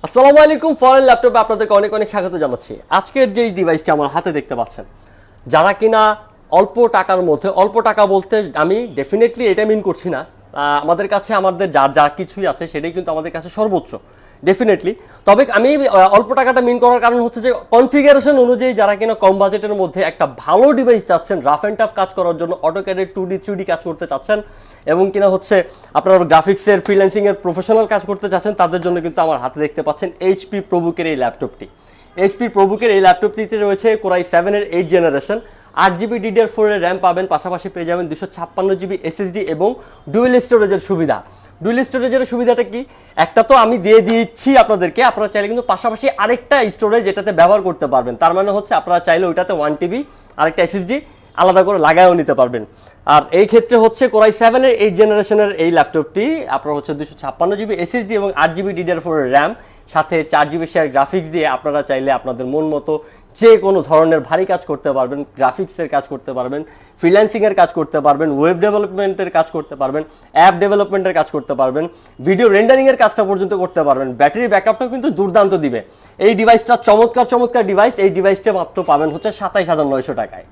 আসসালামু আলাইকুম। ফরেন ল্যাপটপে আপনাদেরকে অনেক অনেক স্বাগত জানাচ্ছি। আজকের যে ডিভাইসটা আমার হাতে দেখতে পাচ্ছেন, যারা কিনা অল্প টাকার মধ্যে, অল্প টাকা বলতে আমি ডেফিনেটলি এটা মিন করছি না, আমাদের কাছে আমাদের যা যা কিছুই আছে সেটাই কিন্তু আমাদের কাছে সর্বোচ্চ ডেফিনেটলি। তবে আমি অল্প টাকাটা মিন করার কারণ হচ্ছে যে কনফিগারেশন অনুযায়ী যারা কিনা কম বাজেটের মধ্যে একটা ভালো ডিভাইস চাচ্ছেন, রাফ অ্যান্ড টাফ কাজ করার জন্য, অটোক্যাডের 2D 3D কাজ করতে চাচ্ছেন এবং কিনা হচ্ছে আপনার গ্রাফিক্সের ফ্রিল্যান্সিংয়ের প্রফেশনাল কাজ করতে চাচ্ছেন, তাদের জন্য কিন্তু আমার হাতে দেখতে পাচ্ছেন এইচপি প্রোবুকের এই ল্যাপটপটি। এইচপি প্রোবুকের এই ল্যাপটপটিতে রয়েছে কোরাই 7-এর 8 জেনারেশন, 8GB DDR4 এর র্যাম পাবেন, পাশাপাশি পেয়ে যাবেন 256GB SSD এবং ডুয়েল স্টোরেজের সুবিধা। ডুয়েল স্টোরেজের সুবিধাটা কি? একটা তো আমি দিয়ে দিচ্ছি আপনাদেরকে, আপনারা চাইলে কিন্তু পাশাপাশি আরেকটা স্টোরেজ এটাতে ব্যবহার করতে পারবেন। তার মানে হচ্ছে আপনারা চাইলে ওইটাতে 1TB আরেকটা SSD আলাদা করে লাগায়ও নিতে পারবেন। আর এই ক্ষেত্রে হচ্ছে কোরাই 7-এর 8 জেনারেশনের এই ল্যাপটপটি আপনার হচ্ছে 256GB SSD এবং 8GB DDR4 এর র্যাম, সাথে 4GB শেয়ার গ্রাফিক্স দিয়ে আপনারা চাইলে আপনাদের মন মতো যে কোনো ধরনের ভারী কাজ করতে পারবেন, গ্রাফিক্সের কাজ করতে পারবেন, ফ্রিল্যান্সিংয়ের কাজ করতে পারবেন, ওয়েব ডেভেলপমেন্টের কাজ করতে পারবেন, অ্যাপ ডেভেলপমেন্টের কাজ করতে পারবেন, ভিডিও রেন্ডারিংয়ের কাজটা পর্যন্ত করতে পারবেন। ব্যাটারি ব্যাকআপটাও কিন্তু দুর্দান্ত দিবে। এই ডিভাইসটা চমৎকার চমৎকার ডিভাইস। এই ডিভাইসটা মাত্র পাবেন হচ্ছে 27,900 টাকায়।